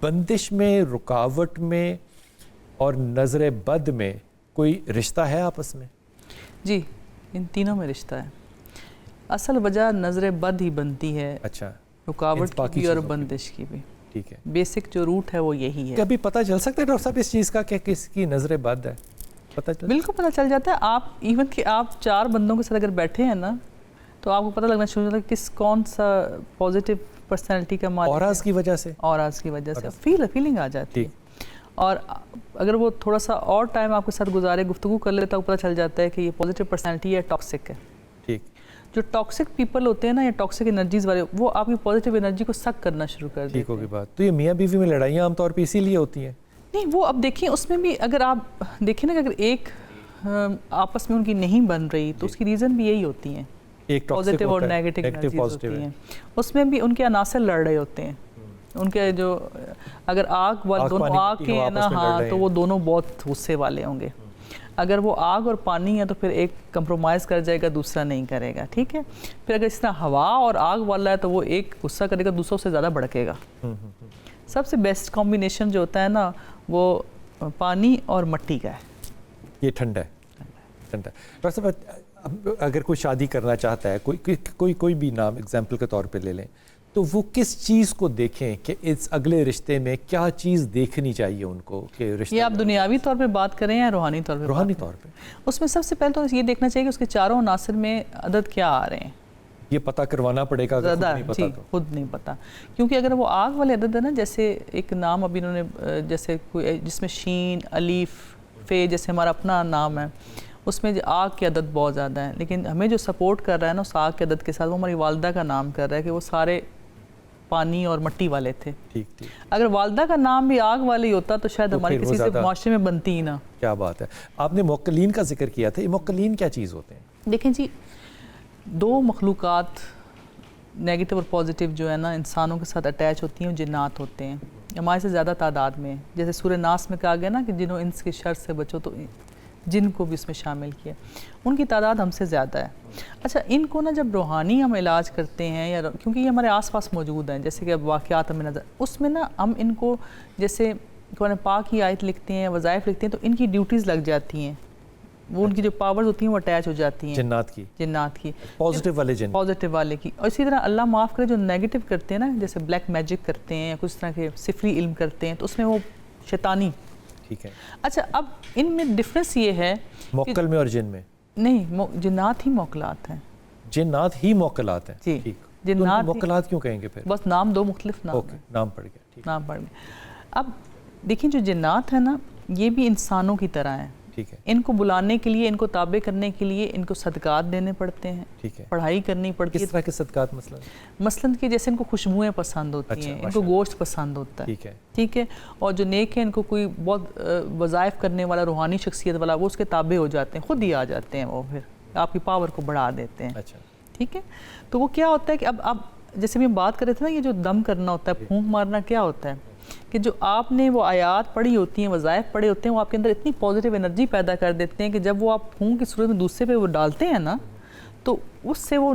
بندش میں، رکاوٹ میں اور نظر بد میں کوئی رشتہ ہے آپس میں؟ جی، ان تینوں میں رشتہ ہے. اصل وجہ نظر بد ہی بنتی ہے. اچھا، رکاوٹ کی بھی اور بندش کی بھی. ٹھیک ہے، بیسک جو روٹ ہے وہ یہی ہے. کبھی پتہ چل سکتا ہے ڈاکٹر صاحب اس چیز کا کہ کس کی نظر بد ہے؟ بالکل پتہ چل جاتا ہے. آپ ایون کہ آپ 4 بندوں کے ساتھ اگر بیٹھے ہیں نا تو آپ کو پتہ لگنا شروع ہوتا ہے کس کون سا پازیٹیو پرسنالٹی کا مالک ہے. اوراز کی وجہ سے، اوراز کی وجہ سے فیلنگ آ جاتی ہے. اور اگر وہ تھوڑا سا اور ٹائم آپ کے ساتھ گزارے، گفتگو کر لیتا ہے، پتہ چل جاتا ہے کہ یہ پازیٹیو پرسنالٹی ہے، ٹاکسک ہے. ٹھیک. جو ٹاکسک پیپل ہوتے ہیں نا یا ٹاکسک انرجیز والے، وہ آپ کی پازیٹیو انرجی کو سک کرنا شروع کر دیتے ہیں. ٹھیک ہوگی بات. تو یہ میاں بیوی میں لڑائیاں عام طور پہ اسی لیے ہوتی ہیں؟ نہیں، وہ اب دیکھیں اس میں بھی اگر آپ دیکھیں نا کہ اگر ایک آپس میں ان کی نہیں بن رہی تو اس کی ریزن بھی یہی ہوتی ہیں، ایک پازیٹیو اور نیگیٹو انرجیز ہوتی ہیں. اس میں بھی ان کے عناصر لڑ رہے ہوتے ہیں. ان کے جو اگر آگ والے دونوں آگ کے ہیں نا، ہاں، تو وہ دونوں بہت غصے والے ہوں گے. اگر وہ آگ اور پانی ہے تو پھر ایک کمپرومائز کر جائے گا، دوسرا نہیں کرے گا. ٹھیک ہے. پھر اگر اس طرح ہوا اور آگ والا ہے تو وہ ایک غصہ کرے گا، دوسروں سے زیادہ بھڑکے گا. سب سے بیسٹ کمبینیشن جو ہوتا ہے نا وہ پانی اور مٹی کا ہے. یہ ٹھنڈا ہے. ٹھنڈا. ڈاکٹر صاحب اگر کوئی شادی کرنا چاہتا ہے، کوئی بھی نام ایگزامپل کے طور پہ لے لیں، تو وہ کس چیز کو دیکھیں کہ اس اگلے رشتے میں کیا چیز دیکھنی چاہیے ان کو کہ رشتہ؟ یہ آپ دنیاوی طور پہ بات کریں یا روحانی طور پہ؟ روحانی طور پہ. اس میں سب سے پہلے تو یہ دیکھنا چاہیے کہ اس کے چاروں عناصر میں عدد کیا آ رہے ہیں. یہ پتہ کروانا پڑے گا اگر خود نہیں پتا تو. خود نہیں پتا. کیونکہ اگر وہ آگ والے عدد ہے نا، جیسے ایک نام ابھی انہوں نے جیسے کوئی جس میں شین، الف، فے جیسے ہمارا اپنا نام ہے، اس میں آگ کی عدد بہت زیادہ ہے. لیکن ہمیں جو سپورٹ کر رہا ہے نا اس آگ کے عدد کے ساتھ، وہ ہماری والدہ کا نام کر رہا ہے کہ وہ سارے پانی اور مٹی والے تھے. ٹھیک ٹھیک. اگر والدہ کا نام بھی آگ والے ہی ہوتا تو شاید ہماری کسی سے معاشرے میں بنتی ہی نہ. کیا بات ہے. آپ نے موکلین کا ذکر کیا تھا. یہ موکلین کیا چیز ہوتے ہیں؟ دیکھیں جی، 2 مخلوقات نیگیٹو اور پازیٹیو جو ہے نا انسانوں کے ساتھ اٹیچ ہوتی ہیں، وہ جنات ہوتے ہیں. ہمارے سے زیادہ تعداد میں، جیسے سورہ ناس میں کہا گیا نا کہ جنوں انس کے شر سے بچو، تو جن کو بھی اس میں شامل کیا. ان کی تعداد ہم سے زیادہ ہے. اچھا، ان کو نا جب روحانی ہم علاج کرتے ہیں یا کیونکہ یہ ہمارے آس پاس موجود ہیں، جیسے کہ اب واقعات ہمیں نظر، اس میں نا ہم ان کو جیسے قرآن پاک کی آیت لکھتے ہیں، وظائف لکھتے ہیں، تو ان کی ڈیوٹیز لگ جاتی ہیں. وہ ان کی جو پاورز ہوتی ہیں وہ اٹیچ ہو جاتی ہیں جنات کی پازیٹیو والے کی. اور اسی طرح اللہ معاف کرے جو نیگیٹو کرتے ہیں نا، جیسے بلیک میجک کرتے ہیں یا کچھ طرح کے سفری علم کرتے ہیں، تو اس میں وہ شیطانی. ٹھیک ہے. اچھا، اب ان میں ڈفرینس یہ ہے موکل میں اور جن میں نہیں، جنات ہی موکلات ہیں. جنات ہی موکلات ہیں. جی، جنات موکلات کیوں کہیں گے پھر؟ بس نام 2 مختلف نام ہیں. نام پڑ گیا. نام پڑ گیا. اب دیکھیں جو جنات ہیں نا، یہ بھی انسانوں کی طرح ہیں. ٹھیک ہے. ان کو بلانے کے لیے، ان کو تابع کرنے کے لیے ان کو صدقات دینے پڑتے ہیں. ٹھیک ہے. پڑھائی کرنی پڑتی ہے. کس طرح کے صدقات؟ مثلاً کہ جیسے ان کو خوشبوئیں پسند ہوتی ہیں، ان کو گوشت پسند ہوتا ہے. ٹھیک ہے. ٹھیک ہے. اور جو نیک ہیں، ان کو کوئی بہت وظائف کرنے والا، روحانی شخصیت والا، وہ اس کے تابع ہو جاتے ہیں، خود ہی آ جاتے ہیں، وہ پھر آپ کی پاور کو بڑھا دیتے ہیں. اچھا. ٹھیک ہے. تو وہ کیا ہوتا ہے کہ اب جیسے بھی ہم بات کر رہے تھے نا، یہ جو دم کرنا ہوتا ہے، پھونک مارنا، کیا ہوتا ہے کہ جو آپ نے وہ آیات پڑھی ہوتی ہیں، وظائف پڑھے ہوتے ہیں، وہ آپ کے اندر اتنی پازیٹیو انرجی پیدا کر دیتے ہیں کہ جب وہ آپ پھونک کی صورت میں دوسرے پہ وہ ڈالتے ہیں نا، تو اس سے وہ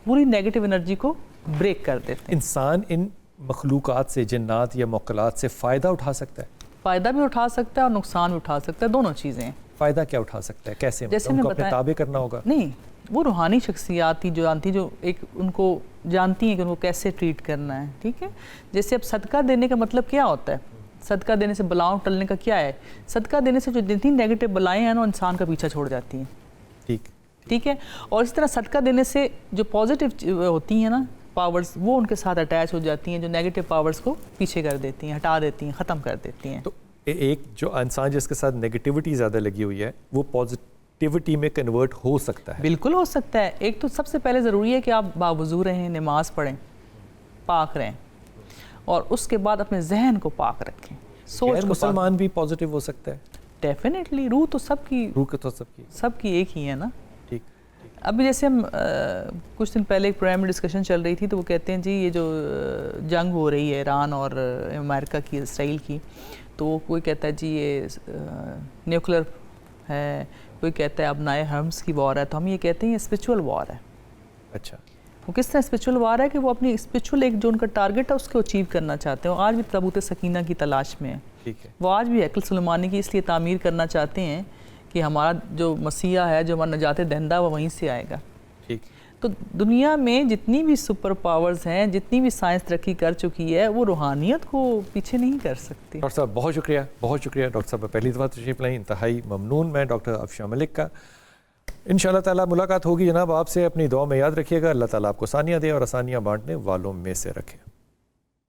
پوری نیگیٹو انرجی کو بریک کر دیتے ہیں. انسان ان مخلوقات سے، جنات یا موکلات سے فائدہ اٹھا سکتا ہے؟ فائدہ بھی اٹھا سکتا ہے اور نقصان بھی اٹھا سکتا ہے، دونوں چیزیں. فائدہ کیا اٹھا سکتا ہے؟ کیسے؟ جیسے ان کو اپنے تابع کرنا ہوگا؟ نہیں، وہ روحانی شخصیات تھی جو جانتی، جو ایک ان کو جانتی ہیں کہ ان کو کیسے ٹریٹ کرنا ہے. ٹھیک ہے. جیسے اب صدقہ دینے کا مطلب کیا ہوتا ہے؟ صدقہ دینے سے بلاؤں ٹلنے کا کیا ہے؟ صدقہ دینے سے جو جتنی نیگیٹو بلائیں ہیں نا، انسان کا پیچھا چھوڑ جاتی ہیں. ٹھیک ہے. اور اس طرح صدقہ دینے سے جو پازیٹیو ہوتی ہیں نا پاورز، وہ ان کے ساتھ اٹیچ ہو جاتی ہیں، جو نیگیٹو پاورز کو پیچھے کر دیتی ہیں، ہٹا دیتی ہیں، ختم کر دیتی ہیں. تو ایک جو انسان جس کے ساتھ نیگیٹیوٹی زیادہ لگی ہوئی ہے، وہ پازیٹیوٹی میں کنورٹ ہو سکتا ہے؟ بالکل ہو سکتا ہے. ایک تو سب سے پہلے ضروری ہے کہ آپ باوضو رہیں، نماز پڑھیں، پاک رہیں، اور اس کے بعد اپنے ذہن کو پاک رکھیں. غیر مسلمان بھی پازیٹیو ہو سکتا ہے؟ ڈیفینیٹلی. روح تو سب کی ایک ہی ہے نا. ابھی جیسے ہم کچھ دن پہلے ایک پروگرام میں ڈسکشن چل رہی تھی، تو وہ کہتے ہیں جی یہ جو جنگ ہو رہی ہے ایران اور امریکہ کی، اسرائیل کی، تو کوئی کہتا ہے جی یہ نیوکلر ہے، کوئی کہتا ہے ابنائے حرمز کی وار ہے. تو ہم یہ کہتے ہیں یہ اسپرچول وار ہے. اچھا. وہ کس طرح اسپرچول وار ہے کہ وہ اپنی اسپرچول ایک جو ان کا ٹارگٹ ہے اس کو اچیو کرنا چاہتے ہیں. آج بھی تابوت سکینہ کی تلاش میں ہیں. ٹھیک ہے. وہ آج بھی ہیکل سلیمانی کی اس لیے تعمیر کرنا چاہتے ہیں کہ ہمارا جو مسیح ہے, جو ہمارا نجات دہندہ, وہ وہیں سے آئے گا. ٹھیک. تو دنیا میں جتنی بھی سپر پاورز ہیں, جتنی بھی سائنس ترقی کر چکی ہے, وہ روحانیت کو پیچھے نہیں کر سکتی. ڈاکٹر صاحب بہت شکریہ, بہت شکریہ ڈاکٹر صاحب, پہلی دفعہ تشریف لائیں, انتہائی ممنون میں ڈاکٹر افشاں ملک کا. انشاءاللہ تعالیٰ ملاقات ہوگی جناب آپ سے. اپنی دعا میں یاد رکھیے گا. اللہ تعالیٰ آپ کو آسانیاں دے اور آسانیاں بانٹنے والوں میں سے رکھے.